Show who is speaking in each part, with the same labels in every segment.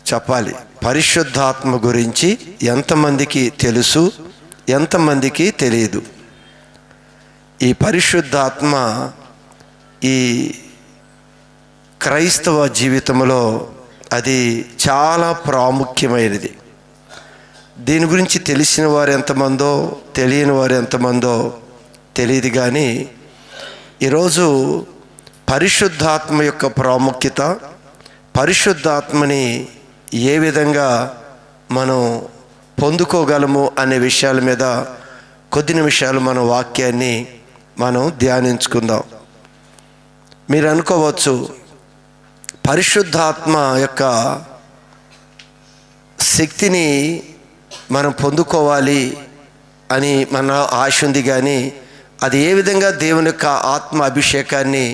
Speaker 1: చెప్పాలి. పరిశుద్ధాత్మ గురించి ఎంతమందికి తెలుసు, ఎంతమందికి తెలియదు? ఈ పరిశుద్ధాత్మ ఈ క్రైస్తవ జీవితంలో అది చాలా ప్రాముఖ్యమైనది. దీని గురించి తెలిసిన వారు ఎంతమందో, తెలియని వారు ఎంతమందో తెలియదు. కానీ ఈరోజు పరిశుద్ధాత్మ యొక్క ప్రాముఖ్యత, పరిశుద్ధాత్మని ఏ విధంగా మనం పొందుకోగలము అనే విషయాల మీద కొద్ది నిమిషాలు మన వాక్యాన్ని మనం ధ్యానించుకుందాం. మీరు అనుకోవచ్చు, పరిశుద్ధాత్మ యొక్క శక్తిని మనం పొందుకోవాలి అని మన ఆశ ఉంది. కానీ అది ఏ విధంగా దేవుని యొక్క ఆత్మ అభిషేకాన్ని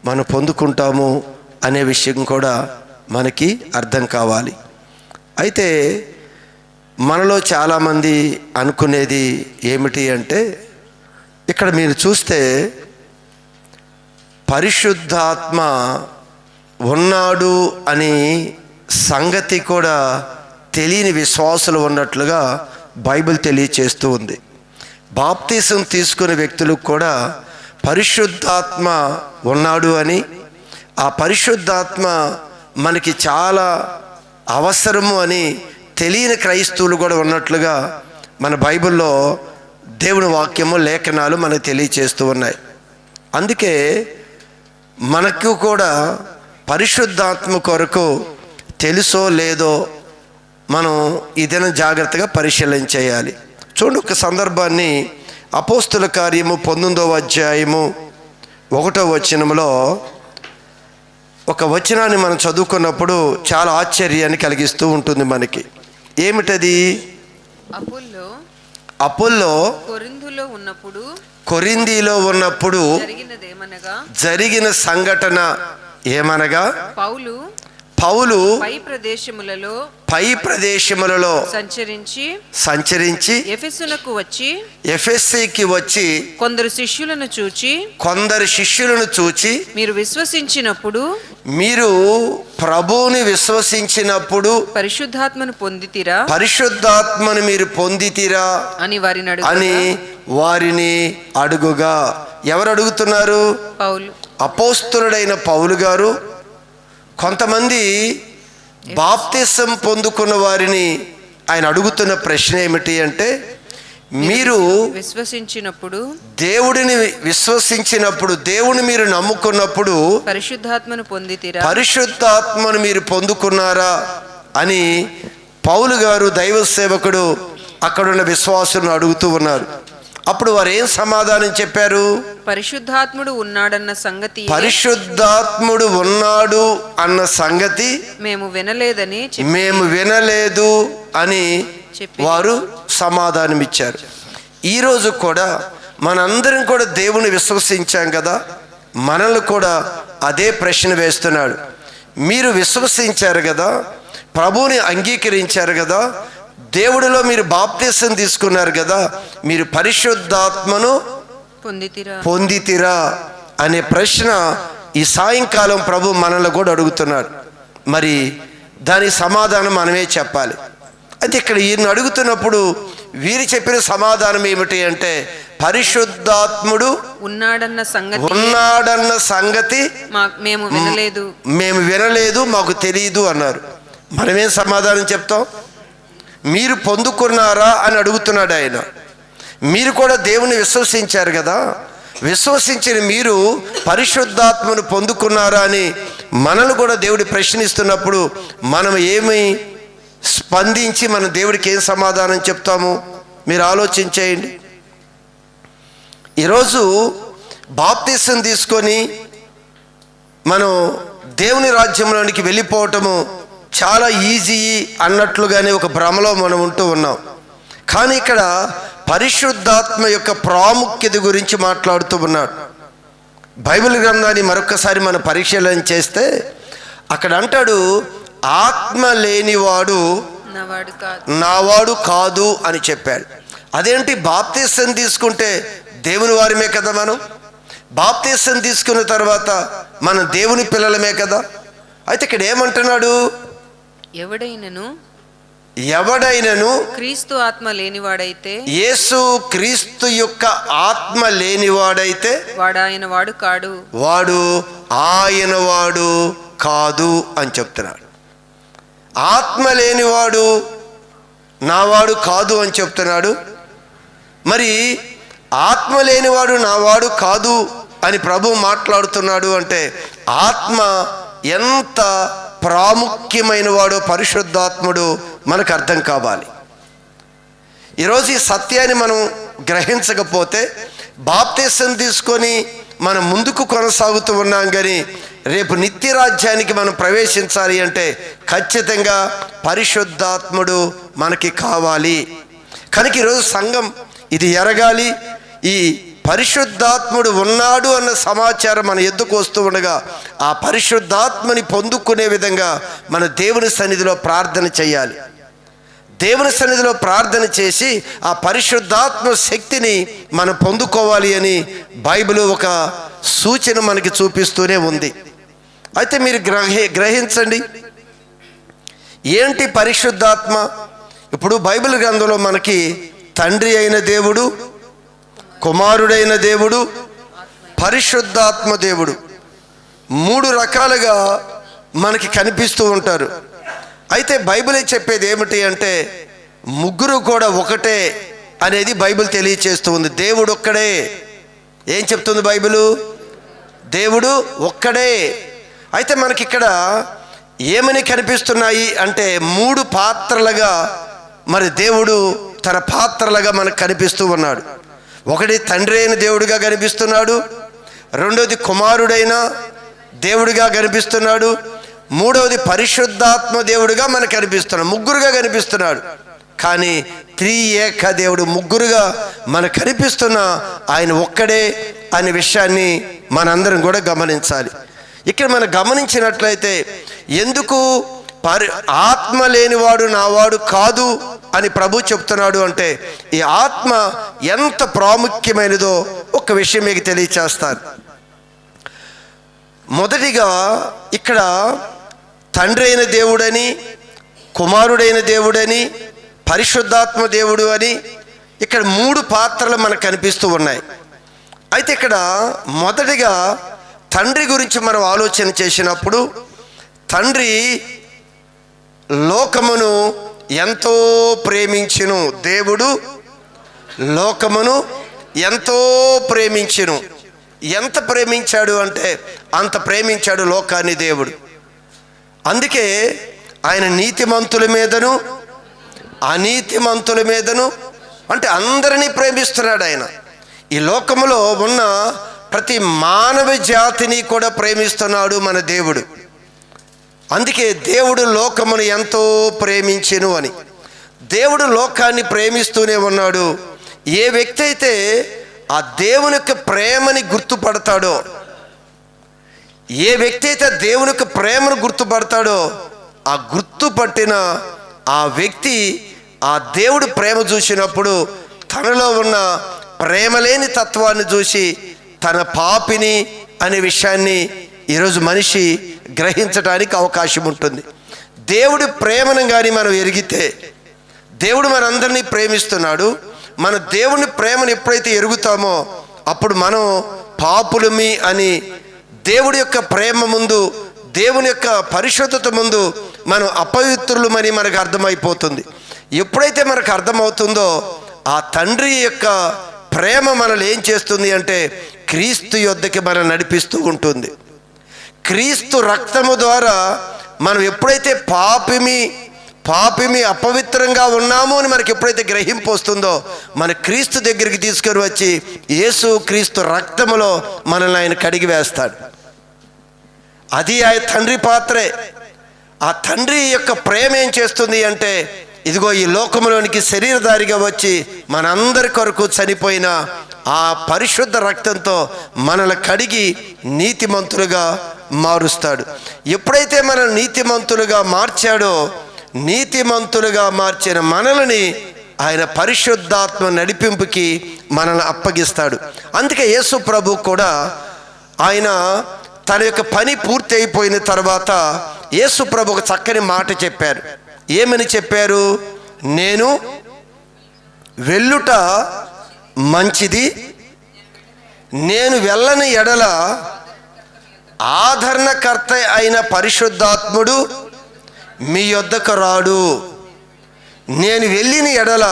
Speaker 1: మనం పొందుకుంటాము అనే విషయం కూడా మనకి అర్థం కావాలి. అయితే మనలో చాలామంది అనుకునేది ఏమిటి అంటే, ఇక్కడ మీరు చూస్తే పరిశుద్ధాత్మ ఉన్నాడు అని సంగతి కూడా తెలియని విశ్వాసులు ఉన్నట్లుగా బైబిల్ తెలియచేస్తూ ఉంది. బాప్తీసం తీసుకునే వ్యక్తులకు కూడా పరిశుద్ధాత్మ ఉన్నాడు అని, ఆ పరిశుద్ధాత్మ మనకి చాలా అవసరము అని తెలియని క్రైస్తవులు కూడా ఉన్నట్లుగా మన బైబిల్లో దేవుని వాక్యము, లేఖనాలు మనకు తెలియచేస్తూ ఉన్నాయి. అందుకే మనకు కూడా పరిశుద్ధాత్మ కొరకు తెలుసో లేదో మనం ఇదైనా జాగ్రత్తగా పరిశీలన చేయాలి. చూడండి, ఒక సందర్భాన్ని అపోస్తుల కార్యము 19వ అధ్యాయము 1వ వచనంలో ఒక వచనాన్ని మనం చదువుకున్నప్పుడు చాలా ఆశ్చర్యాన్ని కలిగిస్తూ ఉంటుంది మనకి. ఏమిటది? అపోల్లో కొరింథీలో ఉన్నప్పుడు జరిగిన సంఘటన ఏమనగా, పౌలు పై ప్రదేశములలో సంచరించి ఎఫెసీకి వచ్చి కొందరు శిష్యులను చూచి
Speaker 2: మీరు
Speaker 1: ప్రభువుని విశ్వసించినప్పుడు పరిశుద్ధాత్మను మీరు పొందితిరా అని వారిని అడుగుగా. ఎవరు అడుగుతున్నారు? అపోస్తలుడైన పౌలు గారు కొంతమంది బాప్తిసం పొందుకున్న వారిని ఆయన అడుగుతున్న ప్రశ్న ఏమిటి అంటే, మీరు దేవుడిని విశ్వసించినప్పుడు, దేవుని మీరు నమ్ముకున్నప్పుడు పరిశుద్ధాత్మను మీరు పొందుకున్నారా అని పౌలు గారు దైవ సేవకుడు అక్కడున్న విశ్వాసులను అడుగుతూ ఉన్నారు. అప్పుడు వారు ఏం సమాధానం చెప్పారు?
Speaker 2: పరిశుద్ధాత్ముడు ఉన్నాడు
Speaker 1: అన్న సంగతి మేము వినలేదు అని వారు సమాధానం ఇచ్చారు. ఈరోజు కూడా మనందరం కూడా దేవుని విశ్వసించాం కదా, మనల్ని కూడా అదే ప్రశ్న వేస్తున్నాడు. మీరు విశ్వసించారు కదా, ప్రభువుని అంగీకరించారు కదా, దేవుడిలో మీరు బాప్తిసం తీసుకున్నారు కదా, మీరు పరిశుద్ధాత్మను పొందితిరా అనే ప్రశ్న ఈ సాయంకాలం ప్రభు మనల్ని కూడా అడుగుతున్నాడు. మరి దాని సమాధానం మనమే చెప్పాలి. అయితే ఇక్కడ ఈయన అడుగుతున్నప్పుడు వీరు చెప్పిన సమాధానం ఏమిటి అంటే, పరిశుద్ధాత్ముడు ఉన్నాడన్న సంగతి మేము వినలేదు, మాకు తెలియదు అన్నారు. మనమేం సమాధానం చెప్తాం? మీరు పొందుకున్నారా అని అడుగుతున్నాడు ఆయన. మీరు కూడా దేవుని విశ్వసించారు కదా, విశ్వసించిన మీరు పరిశుద్ధాత్మను పొందుకున్నారా అని మనల్ని కూడా దేవుడు ప్రశ్నిస్తున్నప్పుడు మనం ఏమి స్పందించి మన దేవుడికి ఏం సమాధానం చెప్తాము? మీరు ఆలోచించేయండి. ఈరోజు బాప్తిసం తీసుకొని మనం దేవుని రాజ్యంలోనికి వెళ్ళిపోవటము చాలా ఈజీ అన్నట్లుగానే ఒక భ్రమలో మనం ఉంటూ ఉన్నాం. కానీ ఇక్కడ పరిశుద్ధాత్మ యొక్క ప్రాముఖ్యత గురించి మాట్లాడుతూ ఉన్నాడు. బైబిల్ గ్రంథాన్ని మరొకసారి మనం పరిశీలన చేస్తే అక్కడ అంటాడు, ఆత్మ లేనివాడు నావాడు కాదు అని చెప్పాడు. అదేంటి? బాప్తిసం తీసుకుంటే దేవుని వారిమే కదా మనం. బాప్తిసం తీసుకున్న తర్వాత మనం దేవుని పిల్లలమే కదా. అయితే ఇక్కడ ఏమంటున్నాడు? ఎవడైనను
Speaker 2: క్రీస్తు ఆత్మ లేనివాడైతే,
Speaker 1: యేసు క్రీస్తు యొక్క ఆత్మ లేనివాడైతే
Speaker 2: వాడు ఆయన వాడు కాడు.
Speaker 1: వాడు ఆయన వాడు కాదు అని చెప్తున్నాడు. ఆత్మ లేనివాడు నావాడు కాదు అని చెప్తున్నాడు. మరి ఆత్మ లేనివాడు నావాడు కాదు అని ప్రభు మాట్లాడుతున్నాడు అంటే ఆత్మ ఎంత ప్రాముఖ్యమైన వాడో పరిశుద్ధాత్ముడు మనకు అర్థం కావాలి. ఈరోజు ఈ సత్యాన్ని మనం గ్రహించకపోతే బాప్తిసం తీసుకొని మనం ముందుకు కొనసాగుతూ ఉన్నాం, కానీ రేపు నిత్య రాజ్యానికి మనం ప్రవేశించాలి అంటే ఖచ్చితంగా పరిశుద్ధాత్ముడు మనకి కావాలి. కనుక ఈరోజు సంఘం ఇది ఎరగాలి. ఈ పరిశుద్ధాత్ముడు ఉన్నాడు అన్న సమాచారం మన ఎద్దుకు వస్తూ ఉండగా ఆ పరిశుద్ధాత్మని పొందుకునే విధంగా మన దేవుని సన్నిధిలో ప్రార్థన చేయాలి. దేవుని సన్నిధిలో ప్రార్థన చేసి ఆ పరిశుద్ధాత్మ శక్తిని మనం పొందుకోవాలి అని బైబిల్ ఒక సూచన మనకి చూపిస్తూనే ఉంది. అయితే మీరు గ్రహించండి, ఏంటి పరిశుద్ధాత్మ? ఇప్పుడు బైబిల్ గ్రంథంలో మనకి తండ్రి అయిన దేవుడు, కుమారుడైన దేవుడు, పరిశుద్ధాత్మ దేవుడు 3 రకాలుగా మనకి కనిపిస్తూ ఉంటారు. అయితే బైబిల్ చెప్పేది ఏమిటి అంటే ముగ్గురు కూడా ఒకటే అనేది బైబిల్ తెలియచేస్తూ ఉంది. దేవుడు ఒక్కడే. ఏం చెప్తుంది బైబిలు? దేవుడు ఒక్కడే. అయితే మనకి ఇక్కడ ఏమని కనిపిస్తున్నాయి అంటే 3 పాత్రలుగా మరి దేవుడు తన పాత్రలుగా మనకు కనిపిస్తూ ఉన్నాడు. ఒకటి తండ్రి అయిన దేవుడిగా కనిపిస్తున్నాడు, రెండోది కుమారుడైన దేవుడిగా కనిపిస్తున్నాడు, మూడవది పరిశుద్ధాత్మ దేవుడిగా మనకు కనిపిస్తున్నాడు. ముగ్గురుగా కనిపిస్తున్నాడు. కానీ త్రియేక దేవుడు ముగ్గురుగా మనకు కనిపిస్తున్న ఆయన ఒక్కడే అనే విషయాన్ని మనందరం కూడా గమనించాలి. ఇక్కడ మనం గమనించినట్లయితే ఎందుకు ఆత్మ లేనివాడు నావాడు కాదు అని ప్రభు చెప్తున్నాడు అంటే ఈ ఆత్మ ఎంత ప్రాముఖ్యమైనదో ఒక విషయం మీకు తెలియచేస్తాను. మొదటిగా ఇక్కడ తండ్రి అయిన దేవుడని, కుమారుడైన దేవుడని, పరిశుద్ధాత్మ దేవుడు అని ఇక్కడ 3 పాత్రలు మనకు కనిపిస్తూ ఉన్నాయి. అయితే ఇక్కడ మొదటిగా తండ్రి గురించి మనం ఆలోచన చేసినప్పుడు తండ్రి లోకమును ఎంతో ప్రేమించెను. దేవుడు లోకమును ఎంతో ప్రేమించెను. ఎంత ప్రేమించాడు అంటే అంత ప్రేమించాడు లోకాన్ని దేవుడు. అందుకే ఆయన నీతిమంతుల మీదను అనీతిమంతుల మీదను అంటే అందరినీ ప్రేమిస్తున్నాడు. ఆయన ఈ లోకములో ఉన్న ప్రతి మానవ జాతిని కూడా ప్రేమిస్తున్నాడు మన దేవుడు. అందుకే దేవుడు లోకమును ఎంతో ప్రేమించెను అని. దేవుడు లోకాన్ని ప్రేమిస్తూనే ఉన్నాడు. ఏ వ్యక్తి అయితే ఆ దేవుని యొక్క ప్రేమని గుర్తుపడతాడో, ఏ వ్యక్తి అయితే దేవుని యొక్క ప్రేమను గుర్తుపడతాడో ఆ గుర్తుపట్టిన ఆ వ్యక్తి ఆ దేవుడు ప్రేమ చూసినప్పుడు తనలో ఉన్న ప్రేమలేని తత్వాన్ని చూసి తన పాపిని అనే విషయాన్ని ఈరోజు మనిషి గ్రహించడానికి అవకాశం ఉంటుంది. దేవుడి ప్రేమను కానీ మనం ఎరిగితే, దేవుడు మనందరినీ ప్రేమిస్తున్నాడు. మన దేవుని ప్రేమను ఎప్పుడైతే ఎరుగుతామో అప్పుడు మనం పాపులమి అని దేవుడి యొక్క ప్రేమ ముందు, దేవుని యొక్క పరిశుద్ధత ముందు మనం అపవిత్రులమని మనకు అర్థమైపోతుంది. ఎప్పుడైతే మనకు అర్థమవుతుందో ఆ తండ్రి యొక్క ప్రేమ మనల్ని ఏం చేస్తుంది అంటే క్రీస్తు యొద్దకి మనం నడిపిస్తూ ఉంటుంది. క్రీస్తు రక్తము ద్వారా మనం ఎప్పుడైతే పాపిమి అపవిత్రంగా ఉన్నాము అని మనకి ఎప్పుడైతే గ్రహింపు వస్తుందో మన క్రీస్తు దగ్గరికి తీసుకొని వచ్చి యేసు క్రీస్తు రక్తములో మనల్ని ఆయన కడిగి వేస్తాడు. అది ఆ తండ్రి పాత్రే. ఆ తండ్రి యొక్క ప్రేమ ఏం చేస్తుంది అంటే ఇదిగో ఈ లోకంలోనికి శరీరధారిగా వచ్చి మనందరి కొరకు చనిపోయిన ఆ పరిశుద్ధ రక్తంతో మనల్ని కడిగి నీతిమంతులుగా మారుస్తాడు. ఎప్పుడైతే మనం నీతిమంతులుగా మార్చాడో, నీతిమంతులుగా మార్చిన మనల్ని ఆయన పరిశుద్ధాత్మ నడిపింపుకి మనల్ని అప్పగిస్తాడు. అందుకే యేసు ప్రభు కూడా ఆయన తన యొక్క పని పూర్తి అయిపోయిన తర్వాత యేసు ప్రభు ఒక చక్కని మాట చెప్పారు. ఏమని చెప్పారు? నేను వెళ్ళుట మంచిది, నేను వెళ్ళని ఎడల ఆదరణకర్త అయిన పరిశుద్ధాత్ముడు మీ యొద్దకు రాడు. నేను వెళ్ళిన ఎడల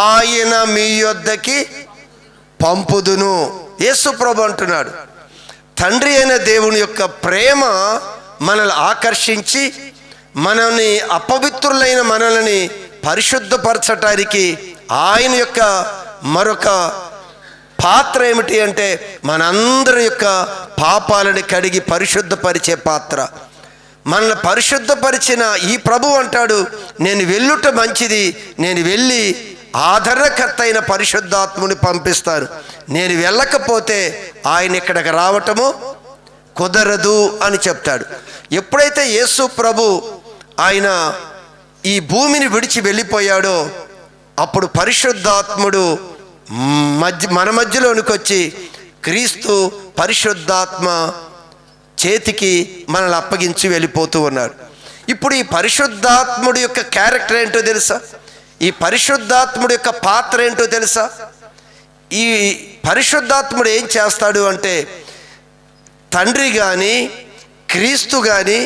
Speaker 1: ఆయన మీ యొద్దకి పంపుదును. యేసు ప్రభు అంటున్నాడు, తండ్రి అయిన దేవుని యొక్క ప్రేమ మనల్ని ఆకర్షించి మనల్ని అపవిత్రులైన మనల్ని పరిశుద్ధపరచటానికి ఆయన యొక్క మరొక పాత్ర ఏమిటి అంటే మనందరి యొక్క పాపాలను కడిగి పరిశుద్ధపరిచే పాత్ర. మనల్ని పరిశుద్ధపరిచిన ఈ ప్రభు అంటాడు, నేను వెళ్ళుట మంచిది, నేను వెళ్ళి ఆదరణకర్త అయిన పరిశుద్ధాత్ముని పంపిస్తాను. నేను వెళ్ళకపోతే ఆయన ఇక్కడికి రావటము కుదరదు అని చెప్తాడు. ఎప్పుడైతే యేసు ప్రభు ఆయన ఈ భూమిని విడిచి వెళ్ళిపోయాడో అప్పుడు పరిశుద్ధాత్ముడు మన మధ్యలోనికి వచ్చి క్రీస్తు పరిశుద్ధాత్మ చేతికి మనల్ని అప్పగించి వెళ్ళిపోతూ ఉన్నాడు. ఇప్పుడు ఈ పరిశుద్ధాత్ముడి యొక్క క్యారెక్టర్ ఏంటో తెలుసా? ఈ పరిశుద్ధాత్ముడి యొక్క పాత్ర ఏంటో తెలుసా? ఈ పరిశుద్ధాత్ముడు ఏం చేస్తాడు అంటే తండ్రి కానీ క్రీస్తు కానీ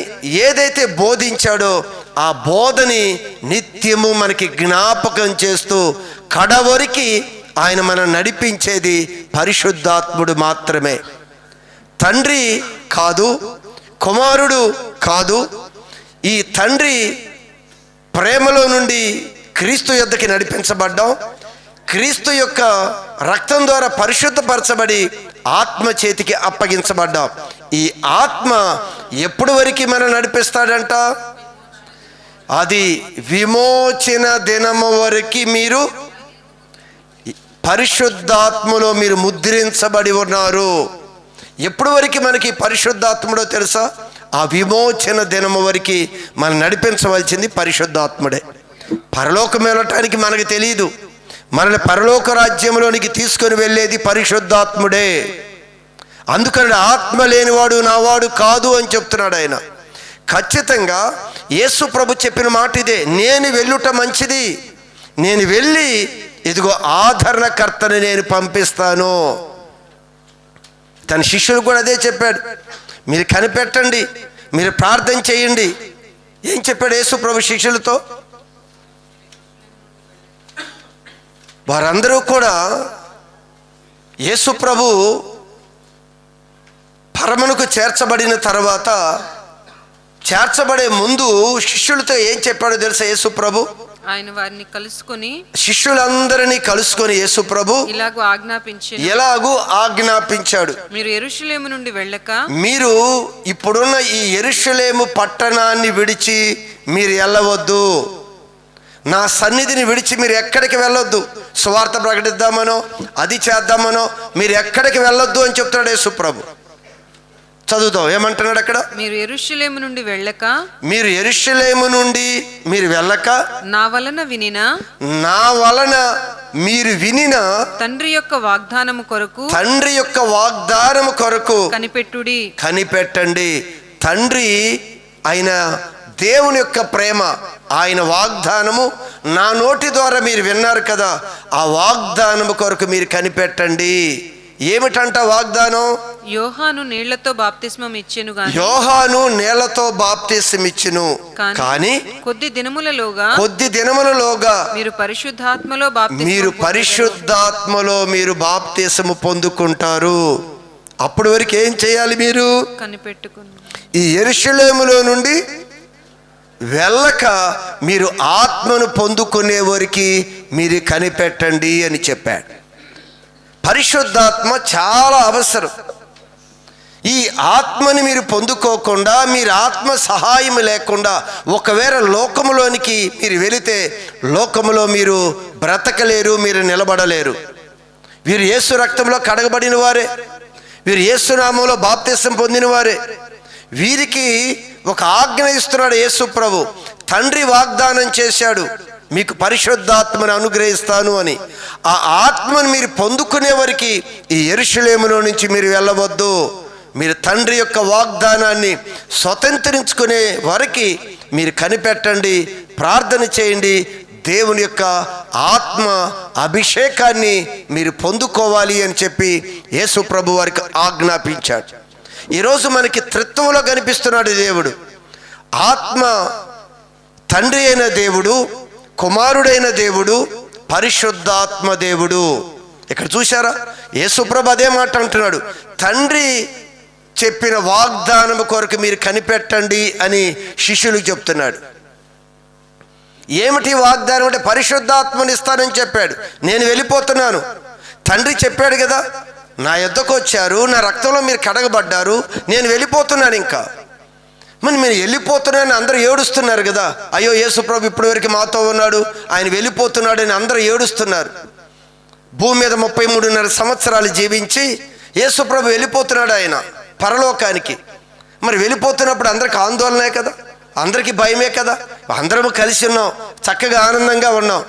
Speaker 1: ఏదైతే బోధించాడో ఆ బోధని నిత్యము మనకి జ్ఞాపకం చేస్తూ కడవరికి ఆయన మనం నడిపించేది పరిశుద్ధాత్ముడు మాత్రమే. తండ్రి కాదు, కుమారుడు కాదు. ఈ తండ్రి ప్రేమలో నుండి క్రీస్తు యొద్దకి నడిపించబడ్డాం. క్రీస్తు యొక్క రక్తం ద్వారా పరిశుద్ధపరచబడి ఆత్మ చేతికి అప్పగించబడ్డాం. ఈ ఆత్మ ఎప్పుడు వరకు మనం నడిపిస్తాడంట? అది విమోచన దినము వరకు మీరు పరిశుద్ధాత్మలో మీరు ముద్రించబడి ఉన్నారు. ఎప్పుడు వరకు మనకి పరిశుద్ధాత్ముడో తెలుసా? ఆ విమోచన దినము వరకు మనం నడిపించవలసింది పరిశుద్ధాత్ముడే. పరలోకం వెళ్ళటానికి మనకు తెలియదు, మనల్ని పరలోక రాజ్యంలోనికి తీసుకొని వెళ్ళేది పరిశుద్ధాత్ముడే. అందుకని ఆత్మ లేనివాడు నావాడు కాదు అని చెప్తున్నాడు ఆయన. ఖచ్చితంగా యేసు ప్రభు చెప్పిన మాట ఇదే, నేను వెళ్ళుట మంచిది, నేను వెళ్ళి ఇదిగో ఆదరణకర్తని నేను పంపిస్తాను. తన శిష్యులు కూడా అదే చెప్పాడు, మీరు కనిపెట్టండి, మీరు ప్రార్థన చేయండి. ఏం చెప్పాడు యేసు ప్రభు శిష్యులతో? వారందరూ కూడా యేసు ప్రభు పరమునకు చేర్చబడిన తర్వాత చేర్చబడే ముందు శిష్యులతో ఏం చెప్పాడో తెలుసా యేసు ప్రభు?
Speaker 2: ఆయన వారిని కలుసుకొని
Speaker 1: శిష్యులందరినీ కలుసుకొని యేసు ప్రభు ఎలాగూ ఆజ్ఞాపించాడు,
Speaker 2: మీరు యెరూషలేము నుండి వెళ్ళక,
Speaker 1: మీరు ఇప్పుడున్న ఈ యెరూషలేము పట్టణాన్ని విడిచి మీరు వెళ్ళవద్దు, నా సన్నిధిని విడిచి మీరు ఎక్కడికి వెళ్ళొద్దు. సువార్త ప్రకటిద్దామనో అది చేద్దామనో మీరు ఎక్కడికి వెళ్ళొద్దు అని చెప్తున్నాడు యేసు ప్రభు. చదువుతాం, ఏమంటున్నాడు అక్కడ?
Speaker 2: మీరు యెరూషలేము నుండి వెళ్ళక,
Speaker 1: మీరు యెరూషలేము నుండి మీరు వెళ్ళక,
Speaker 2: నా వలన
Speaker 1: మీరు వినిన
Speaker 2: తండ్రి యొక్క వాగ్దానము కొరకు
Speaker 1: కనిపెట్టండి. తండ్రి అయిన దేవుని యొక్క ప్రేమ, ఆయన వాగ్దానము నా నోటి ద్వారా మీరు విన్నారు కదా, ఆ వాగ్దానము కొరకు మీరు కనిపెట్టండి. ఏమిటంట వాగ్దానం?
Speaker 2: యోహాను నీళ్లతో బాప్తిస్మం ఇచ్చెను, కానీ కొద్ది దినములలోగా మీరు పరిశుద్ధాత్మలో మీరు బాప్తిస్మము పొందుకుంటారు. అప్పటి వరకు ఏం చేయాలి? మీరు కనిపెట్టుకుని ఈ యెరూషలేములో నుండి వెళ్ళక మీరు ఆత్మను పొందుకునే వరకు మీరు కనిపెట్టండి అని చెప్పాడు. పరిశుద్ధాత్మ చాలా అవసరం. ఈ ఆత్మని మీరు పొందుకోకుండా, మీరు ఆత్మ సహాయం లేకుండా ఒకవేళ లోకములోనికి మీరు వెళితే లోకములో మీరు బ్రతకలేరు, మీరు నిలబడలేరు. వీరు యేసు రక్తంలో కడగబడిన వారే, వీరు యేసు నామంలో బాప్తిసం పొందిన వారే. వీరికి ఒక ఆజ్ఞ ఇస్తున్నాడు యేసు ప్రభు. తండ్రి వాగ్దానం చేశాడు, మీకు పరిశుద్ధాత్మను అనుగ్రహిస్తాను అని. ఆ ఆత్మను మీరు పొందుకునే వరకు ఈ యెరూషలేములో నుంచి మీరు వెళ్ళవద్దు,
Speaker 1: మీరు తండ్రి యొక్క వాగ్దానాన్ని స్వతంత్రించుకునే వరకు మీరు కనిపెట్టండి, ప్రార్థన చేయండి, దేవుని యొక్క ఆత్మ అభిషేకాన్ని మీరు పొందుకోవాలి అని చెప్పి యేసు ప్రభు వారికి ఆజ్ఞాపించాడు. ఈరోజు మనకి త్రిత్వంలో కనిపిస్తున్నాడు దేవుడు. ఆత్మ తండ్రి అయిన దేవుడు, కుమారుడైన దేవుడు, పరిశుద్ధాత్మ దేవుడు. ఇక్కడ చూశారా, యేసుప్రభు అదే మాట అంటున్నాడు, తండ్రి చెప్పిన వాగ్దానం కొరకు మీరు కనిపెట్టండి అని శిష్యులకు చెప్తున్నాడు. ఏమిటి వాగ్దానం అంటే పరిశుద్ధాత్మని ఇస్తానని చెప్పాడు. నేను వెళ్ళిపోతున్నాను, తండ్రి చెప్పాడు కదా, నా యొద్దకు వచ్చారు, నా రక్తంలో మీరు కడగబడ్డారు, నేను వెళ్ళిపోతున్నాను. ఇంకా మరి మీరు వెళ్ళిపోతున్నారని అందరూ ఏడుస్తున్నారు కదా, అయ్యో యేసుప్రభు ఇప్పటివరకు మాతో ఉన్నాడు, ఆయన వెళ్ళిపోతున్నాడు అని అందరూ ఏడుస్తున్నారు. భూమి మీద 33.5 సంవత్సరాలు జీవించి యేసుప్రభు వెళ్ళిపోతున్నాడు ఆయన పరలోకానికి. మరి వెళ్ళిపోతున్నప్పుడు అందరికి ఆందోళనే కదా, అందరికీ భయమే కదా. అందరము కలిసి ఉన్నాం, చక్కగా ఆనందంగా ఉన్నాం.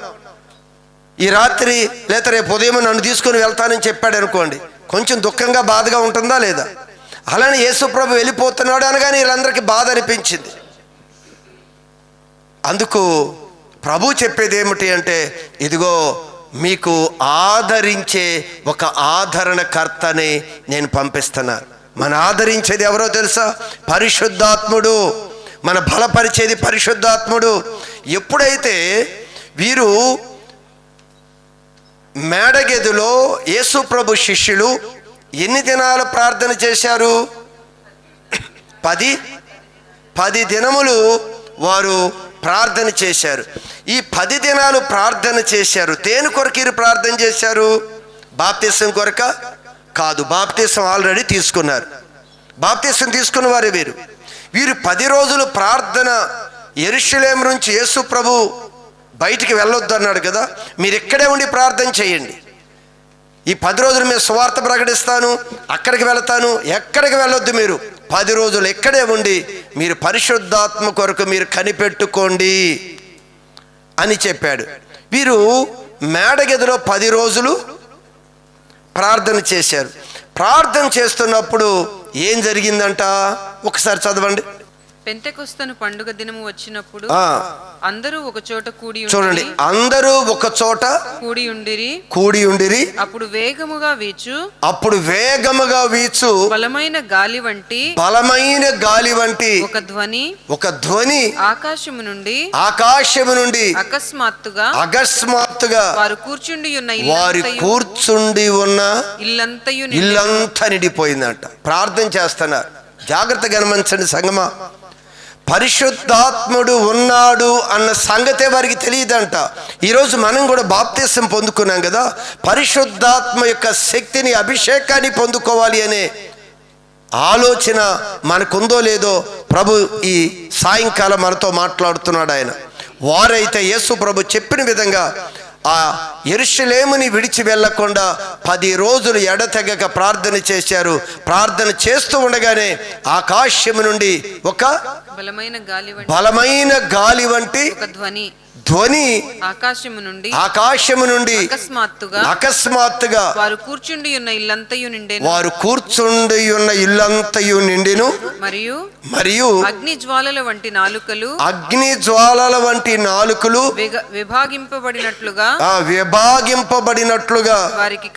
Speaker 1: ఈ రాత్రి లేదా రేపు ఉదయం నన్ను తీసుకొని వెళ్తానని చెప్పాడు అనుకోండి, కొంచెం దుఃఖంగా బాధగా ఉంటుందా లేదా? అలానే యేసుప్రభు వెళ్ళిపోతున్నాడు అనగానే వీళ్ళందరికీ బాధ అనిపించింది. అందుకు ప్రభు చెప్పేది ఏమిటి అంటే, ఇదిగో మీకు ఆదరించే ఒక ఆదరణకర్తని నేను పంపిస్తున్నాను. మన ఆదరించేది ఎవరో తెలుసా? పరిశుద్ధాత్ముడు. మన బలపరిచేది పరిశుద్ధాత్ముడు. ఎప్పుడైతే వీరు మేడగదిలో యేసు ప్రభు శిష్యులు ఎన్ని దినాలు ప్రార్థన చేశారు? 10 దినములు వారు ప్రార్థన చేశారు. ఈ 10 దినాలు ప్రార్థన చేశారు. దేని కొరకు వీరు ప్రార్థన చేశారు? బాప్తిసం కొరక కాదు, బాప్తిసం ఆల్రెడీ తీసుకున్నారు. బాప్తిసం తీసుకున్న వారే వీరు 10 రోజులు ప్రార్థన. యెరూషలేము నుంచి యేసు ప్రభు బయటికి వెళ్ళొద్దు అన్నాడు కదా, మీరు ఇక్కడే ఉండి ప్రార్థన చేయండి. ఈ 10 రోజులు మేము సువార్త ప్రకటిస్తాను, అక్కడికి వెళతాను, ఎక్కడికి వెళ్ళొద్దు, మీరు 10 రోజులు ఇక్కడే ఉండి మీరు పరిశుద్ధాత్మ కొరకు మీరు కనిపెట్టుకోండి అని చెప్పాడు. వీరు మేడగదిలో 10 రోజులు ప్రార్థన చేశారు. ప్రార్థన చేస్తున్నప్పుడు ఏం జరిగిందంట? ఒకసారి చదవండి.
Speaker 3: పెంతెకొస్తను పండుగ దినము వచ్చినప్పుడు అందరూ ఒక చోట కూడి
Speaker 1: చూడండి, అందరూ ఒక చోట కూడి ఉండిరి. అప్పుడు వేగముగా వీచు
Speaker 3: బలమైన గాలి వంటి
Speaker 1: ఒక ధ్వని
Speaker 3: ఆకాశము నుండి
Speaker 1: అకస్మాత్తుగా వారు కూర్చుండి ఉన్న ఇల్లంతా నిండిపోయిందంట. ప్రార్థన చేస్తున్నారు. జాగ్రత్త గమనించండి సంగమా, పరిశుద్ధాత్ముడు ఉన్నాడు అన్న సంగతే వారికి తెలియదంట. ఈరోజు మనం కూడా బాప్తిసం పొందుకున్నాం కదా, పరిశుద్ధాత్మ యొక్క శక్తిని, అభిషేకాన్ని పొందుకోవాలి అనే ఆలోచన మనకుందో లేదో ప్రభు ఈ సాయంకాలం మనతో మాట్లాడుతున్నాడు. ఆయన వారైతే యేసు ప్రభు చెప్పిన విధంగా ఆ యెరూషలేముని విడిచి వెళ్లకుండా 10 రోజులు ఎడతెగక ప్రార్థన చేశారు. ప్రార్థన చేస్తూ ఉండగానే ఆకాశము నుండి ఒక బలమైన గాలి వంటి ధ్వని ఆకాశము నుండి అకస్మాత్తుగా వారు కూర్చుండి ఉన్న ఇల్లంతయు నిండెను. మరియు
Speaker 3: అగ్ని జ్వాలల వంటి నాలుకలు విభాగింపబడినట్లుగా
Speaker 1: వారికి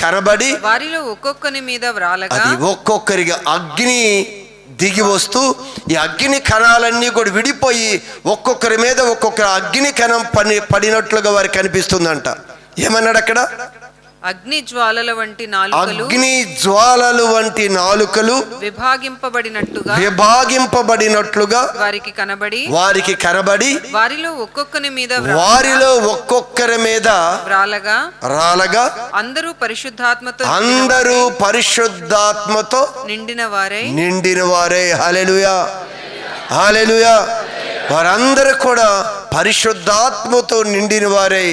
Speaker 1: కనబడి
Speaker 3: వారిలో ఒక్కొక్కని మీద వ్రాలగా,
Speaker 1: ఒక్కొక్కరిగా అగ్ని దిగి వస్తూ ఈ అగ్ని కణాలన్నీ కూడా విడిపోయి ఒక్కొక్కరి మీద ఒక్కొక్క అగ్ని కణం పడినట్లుగా వారికి కనిపిస్తుందంట. ఏమన్నాడు అక్కడ?
Speaker 3: అగ్ని జ్వాలల వంటి
Speaker 1: నాలుకలు విభాగింపబడినట్లుగా వారికి కనబడి వారిలో ఒక్కొక్కరి మీద రాలగా అందరూ పరిశుద్ధాత్మతో నిండిన వారే. హల్లెలూయా, హల్లెలూయా. వారందరూ కూడా పరిశుద్ధాత్మతో నిండిన వారే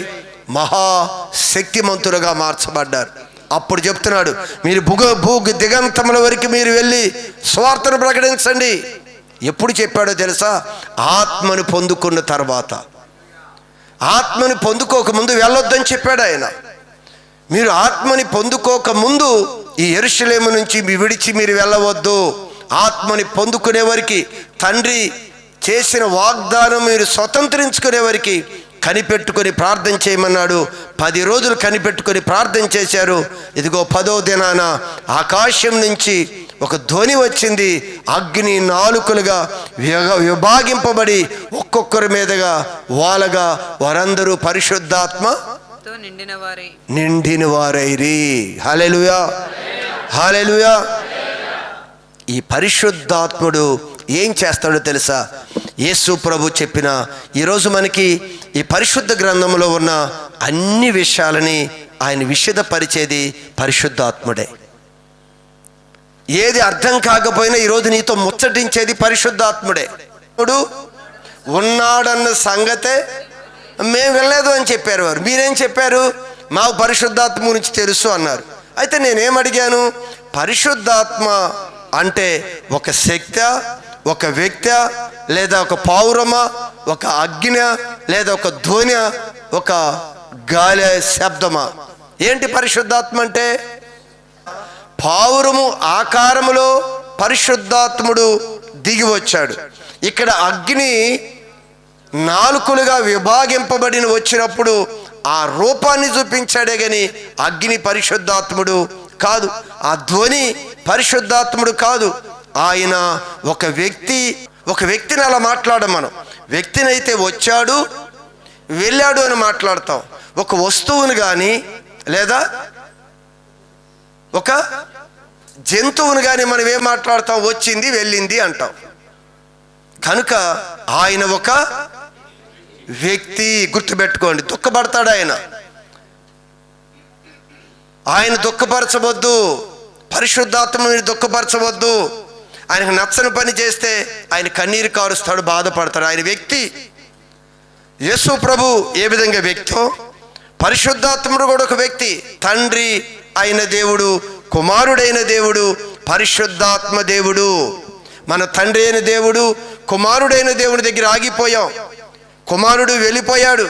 Speaker 1: మహాశక్తిమంతులుగా మార్చబడ్డారు. అప్పుడు చెప్తున్నాడు, మీరు భూ దిగంతముల వరకు మీరు వెళ్ళి స్వార్థను ప్రకటించండి. ఎప్పుడు చెప్పాడో తెలుసా? ఆత్మను పొందుకున్న తర్వాత. ఆత్మని పొందుకోక ముందు వెళ్ళొద్దని చెప్పాడు ఆయన. మీరు ఆత్మని పొందుకోక ముందు ఈ యెరూషలేము నుంచి విడిచి మీరు వెళ్ళవద్దు. ఆత్మని పొందుకునే వారికి, తండ్రి చేసిన వాగ్దానం మీరు స్వతంత్రించుకునే వారికి కనిపెట్టుకొని ప్రార్థన చేయమన్నాడు. 10 రోజులు కనిపెట్టుకొని ప్రార్థన చేశారు. ఇదిగో 10వ దినాన ఆకాశం నుంచి ఒక ధ్వని వచ్చింది. అగ్ని నాలుకలుగా విభాగింపబడి ఒక్కొక్కరి మీదగా వాలగా వారందరూ పరిశుద్ధాత్మతో నిండిన వారైరి. హల్లెలూయా, హల్లెలూయా. ఈ పరిశుద్ధాత్ముడు ఏం చేస్తాడో తెలుసా? యేసు ప్రభు చెప్పిన, ఈరోజు మనకి ఈ పరిశుద్ధ గ్రంథంలో ఉన్న అన్ని విషయాలని ఆయన విశదపరిచేది పరిశుద్ధాత్ముడే. ఏది అర్థం కాకపోయినా ఈరోజు నీతో ముచ్చటించేది పరిశుద్ధాత్ముడే. ఇప్పుడు ఉన్నాడన్న సంగతే మేము వెళ్ళలేదు అని చెప్పారు వారు. మీరేం చెప్పారు? మాకు పరిశుద్ధాత్మ గురించి తెలుసు అన్నారు. అయితే నేనేం అడిగాను? పరిశుద్ధాత్మ అంటే ఒక శక్తి, ఒక వ్యక్తి, లేదా ఒక పౌరమా, ఒక అగ్ని, లేదా ఒక ధ్వని, ఒక గాలి శబ్దమా? ఏంటి పరిశుద్ధాత్మ అంటే? పావురము ఆకారములో పరిశుద్ధాత్ముడు దిగి వచ్చాడు. ఇక్కడ అగ్ని నాలుకలుగా విభాగింపబడిన వచ్చినప్పుడు ఆ రూపాన్ని చూపించాడే గాని అగ్ని పరిశుద్ధాత్ముడు కాదు. ఆ ధ్వని పరిశుద్ధాత్ముడు కాదు. ఆయన ఒక వ్యక్తిని అలా మాట్లాడడం. మనం వ్యక్తిని అయితే వచ్చాడు వెళ్ళాడు అని మాట్లాడతాం. ఒక వస్తువుని కానీ లేదా ఒక జంతువుని కానీ మనం ఏం మాట్లాడతాం? వచ్చింది వెళ్ళింది అంటాం. కనుక ఆయన ఒక వ్యక్తి. గుర్తుపెట్టుకోండి, దుఃఖపడతాడు ఆయన. ఆయన దుఃఖపరచవద్దు, పరిశుద్ధాత్మని దుఃఖపరచవద్దు. ఆయనకు నచ్చని పని చేస్తే ఆయన కన్నీరు కారుస్తాడు, బాధపడతాడు. ఆయన వ్యక్తి. యేసు ప్రభు ఏ విధంగా వ్యక్తో, పరిశుద్ధాత్ముడు కూడా ఒక వ్యక్తి. తండ్రి అయిన దేవుడు, కుమారుడైన దేవుడు, పరిశుద్ధాత్మ దేవుడు. మన తండ్రి అయిన దేవుడు, కుమారుడైన దేవుడి దగ్గర ఆగిపోయాం. కుమారుడు వెళ్ళిపోయాడు.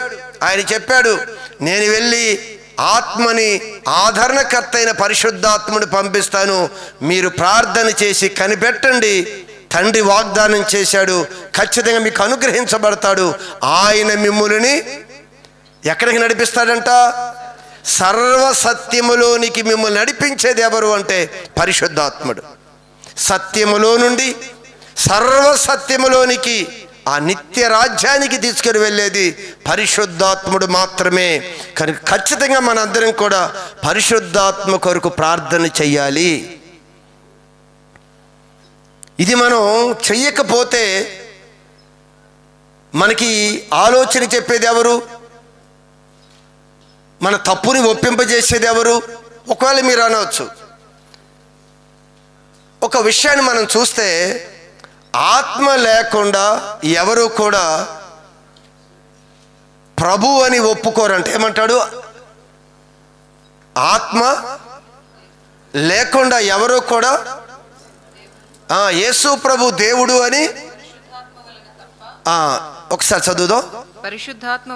Speaker 1: ఆయన చెప్పాడు, నేను వెళ్ళి ఆత్మని, ఆదరణకర్త అయిన పరిశుద్ధాత్మను పంపిస్తాను, మీరు ప్రార్థన చేసి కనిపెట్టండి. తండ్రి వాగ్దానం చేశాడు, ఖచ్చితంగా మీకు అనుగ్రహించబడతాడు. ఆయన మిమ్ములని ఎక్కడికి నడిపిస్తాడంట? సర్వసత్యములోనికి మిమ్మల్ని నడిపించేది ఎవరు అంటే పరిశుద్ధాత్ముడు. సత్యములో నుండి సర్వసత్యములోనికి, ఆ నిత్య రాజ్యానికి తీసుకుని వెళ్ళేది పరిశుద్ధాత్ముడు మాత్రమే. కానీ ఖచ్చితంగా మనందరం కూడా పరిశుద్ధాత్మ కొరకు ప్రార్థన చెయ్యాలి. ఇది మనం చెయ్యకపోతే మనకి ఆలోచన చెప్పేది ఎవరు? మన తప్పుని ఒప్పింపజేసేది ఎవరు? ఒకవేళ మీరు అనవచ్చు, ఒక విషయాన్ని మనం చూస్తే ఆత్మ లేకుండా ఎవరు కూడా ప్రభు అని ఒప్పుకోరంటే ఏమంటాడు? ఆత్మ లేకుండా ఎవరు కూడా యేసు ప్రభు దేవుడు అని ఒకసారి చదువుదాం.
Speaker 3: పరిశుద్ధాత్మ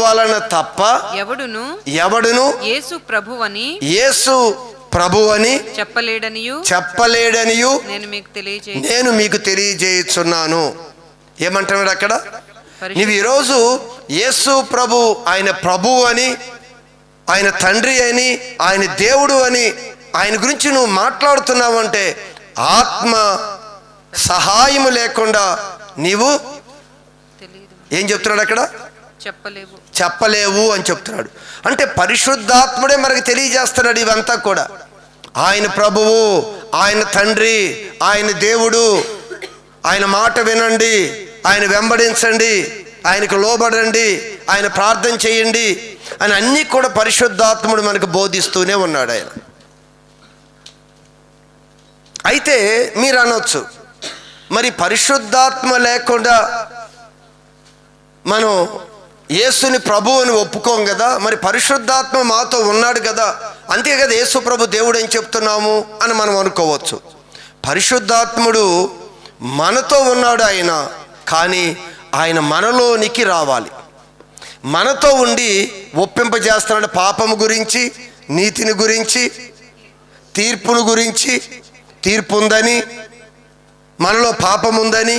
Speaker 3: వలన తప్ప ఎవడును యేసు ప్రభు అని చెప్పలేడనియు నేను మీకు తెలియజేయుచున్నాను. ఏమంటున్నాడు అక్కడ? నీవు ఈరోజు యేసు ప్రభు, ఆయన ప్రభు అని, ఆయన తండ్రి అని, ఆయన దేవుడు అని ఆయన గురించి నువ్వు మాట్లాడుతున్నావు అంటే ఆత్మ సహాయము లేకుండా నీవు ఏం చెప్తున్నాడు అక్కడ? చెప్పలేవు అని చెప్తున్నాడు. అంటే పరిశుద్ధాత్ముడే మనకు తెలియజేస్తున్నాడు ఇవంతా కూడా. ఆయన ప్రభువు, ఆయన తండ్రి, ఆయన దేవుడు, ఆయన మాట వినండి, ఆయన వెంబడించండి, ఆయనకు లోబడండి, ఆయన ప్రార్థన చేయండి అని అన్నీ కూడా పరిశుద్ధాత్ముడు మనకు బోధిస్తూనే ఉన్నాడు ఆయన. అయితే మీరు అనొచ్చు, మరి పరిశుద్ధాత్మ లేకుండా మనం యేసుని ప్రభు అని ఒప్పుకోం కదా, మరి పరిశుద్ధాత్మ మాతో ఉన్నాడు కదా, అంతే కదా యేసు ప్రభు దేవుడు అని చెప్తున్నాము అని మనం అనుకోవచ్చు. పరిశుద్ధాత్ముడు మనతో ఉన్నాడు ఆయన, కానీ ఆయన మనలోనికి రావాలి. మనతో ఉండి ఒప్పింపజేస్తున్నాడు పాపము గురించి, నీతిని గురించి, తీర్పును గురించి, తీర్పు ఉందని, మనలో పాపం ఉందని,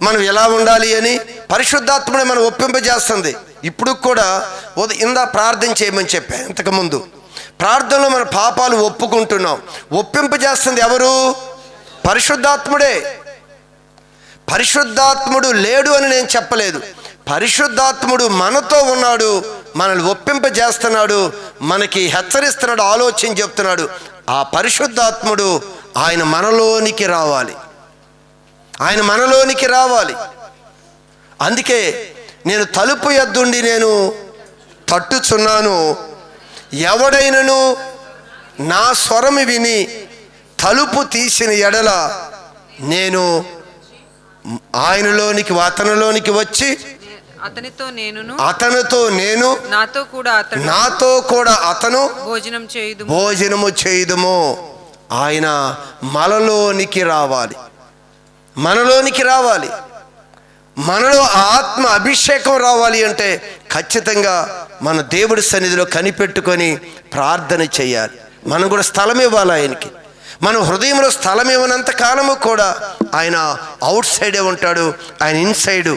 Speaker 3: మనం ఎలా ఉండాలి అని పరిశుద్ధాత్ముడే మనం ఒప్పింపజేస్తుంది. ఇప్పుడు కూడా ఇందా ప్రార్థన చేయమని చెప్పాను ఇంతకుముందు. ప్రార్థనలో మన పాపాలు ఒప్పుకుంటున్నాం. ఒప్పింపజేస్తుంది ఎవరు? పరిశుద్ధాత్ముడే. పరిశుద్ధాత్ముడు లేడు అని నేను చెప్పలేదు. పరిశుద్ధాత్ముడు మనతో ఉన్నాడు, మనల్ని ఒప్పింపజేస్తున్నాడు, మనకి హెచ్చరిస్తున్నాడు, ఆలోచన చెప్తున్నాడు. ఆ పరిశుద్ధాత్ముడు ఆయన మనలోనికి రావాలి, ఆయన మనలోనికి రావాలి. అందుకే నేను తలుపు యొద్దుండి నేను తట్టుచున్నాను, ఎవడైనను నా స్వరము విని తలుపు తీసిన ఎడల నేను ఆయనలోనికి అతనిలోనికి వచ్చి
Speaker 4: అతనితో నేను
Speaker 3: నాతో కూడా అతను
Speaker 4: భోజనము
Speaker 3: చేయుదుము. ఆయన మనలోనికి రావాలి, మనలోనికి రావాలి. మనలో ఆత్మ అభిషేకం రావాలి అంటే ఖచ్చితంగా మన దేవుడి సన్నిధిలో కనిపెట్టుకొని ప్రార్థన చేయాలి. మనం కూడా స్థలం ఇవ్వాలి ఆయనకి. మన హృదయంలో స్థలం ఇవ్వనంత కాలము కూడా ఆయన అవుట్ సైడే ఉంటాడు, ఆయన ఇన్సైడు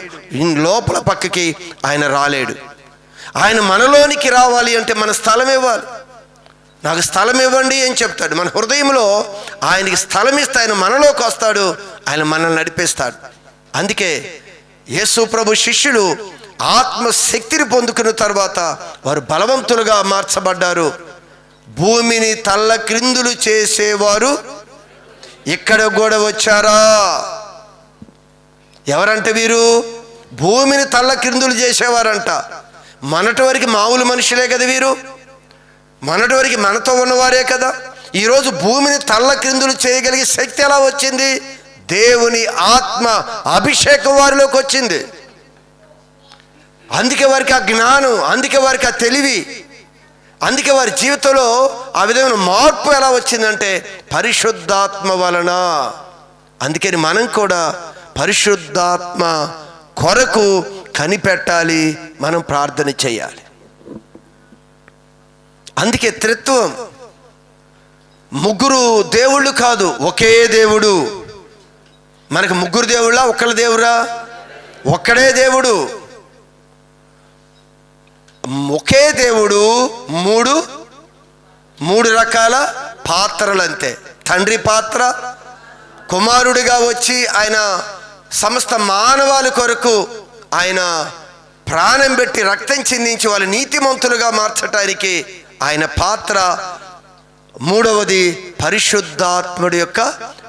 Speaker 3: లోపల పక్కకి ఆయన రాలేడు. ఆయన మనలోనికి రావాలి అంటే మన స్థలం ఇవ్వాలి. నాకు స్థలం ఇవ్వండి అని చెప్తాడు. మన హృదయంలో ఆయనకి స్థలం ఇస్తే ఆయన మనలోకి వస్తాడు, ఆయన మనల్ని నడిపిస్తాడు. అందుకే యేసు ప్రభు శిష్యులు ఆత్మశక్తిని పొందుకున్న తర్వాత వారు బలవంతులుగా మార్చబడ్డారు. భూమిని తల్ల క్రిందులు చేసేవారు ఇక్కడ కూడా వచ్చారా? ఎవరంటే వీరు భూమిని తల్ల క్రిందులు చేసేవారంట. మనటి వరకు మామూలు మనుషులే కదా వీరు, మనటి వరకు మనతో ఉన్నవారే కదా. ఈరోజు భూమిని తల్ల క్రిందులు చేయగలిగే శక్తి ఎలా వచ్చింది? దేవుని ఆత్మ అభిషేకం వారిలోకి వచ్చింది. అందుకే వారికి ఆ జ్ఞానం, అందుకే వారికి ఆ తెలివి, అందుకే వారి జీవితంలో ఆ విధమైన మార్పు ఎలా వచ్చిందంటే పరిశుద్ధాత్మ వలన. అందుకని మనం కూడా పరిశుద్ధాత్మ కొరకు కనిపెట్టాలి, మనం ప్రార్థన చేయాలి. అందుకే త్రిత్వం, ముగ్గురు దేవుళ్ళు కాదు, ఒకే దేవుడు. మనకు ముగ్గురు దేవుళ్ళ, ఒక్కళ్ళ దేవురా? ఒక్కడే దేవుడు, ఒకే దేవుడు. మూడు రకాల పాత్రలు అంతే. తండ్రి పాత్ర, కుమారుడిగా వచ్చి ఆయన సమస్త మానవాళి కొరకు ఆయన ప్రాణం పెట్టి రక్తం చిందించి వాళ్ళు నీతిమంతులుగా మార్చటానికి ఆయన పాత్ర. మూడవది పరిశుద్ధాత్ముడి యొక్క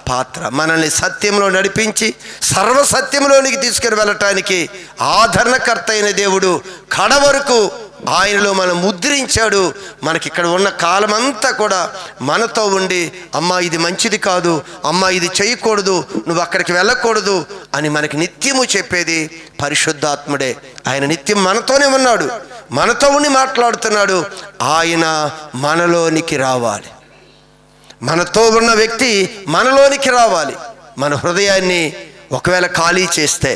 Speaker 3: పాత్ర, మనల్ని సత్యంలో నడిపించి సర్వసత్యంలోనికి తీసుకుని వెళ్ళటానికి ఆదరణకర్త అయిన దేవుడు కడవరకు ఆయనలో మనం ముద్రించాడు. మనకి ఇక్కడ ఉన్న కాలం అంతా కూడా మనతో ఉండి, అమ్మా ఇది మంచిది కాదు, అమ్మా ఇది చేయకూడదు, నువ్వు అక్కడికి వెళ్ళకూడదు అని మనకి నిత్యము చెప్పేది పరిశుద్ధాత్ముడే. ఆయన నిత్యం మనతోనే ఉన్నాడు, మనతో ఉండి మాట్లాడుతున్నాడు. ఆయన మనలోనికి రావాలి, మనతో ఉన్న వ్యక్తి మనలోనికి రావాలి. మన హృదయాన్ని ఒకవేళ ఖాళీ చేస్తే,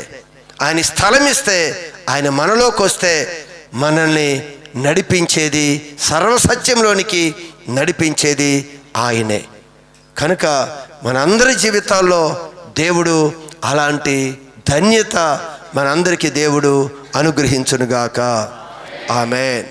Speaker 3: ఆయన స్థలం ఇస్తే, ఆయన మనలోకి వస్తే మనల్ని నడిపించేది, సర్వసత్యంలోనికి నడిపించేది ఆయనే. కనుక మనందరి జీవితాల్లో దేవుడు అలాంటి ధన్యత మనందరికీ దేవుడు అనుగ్రహించునుగాక. ఆమేన్.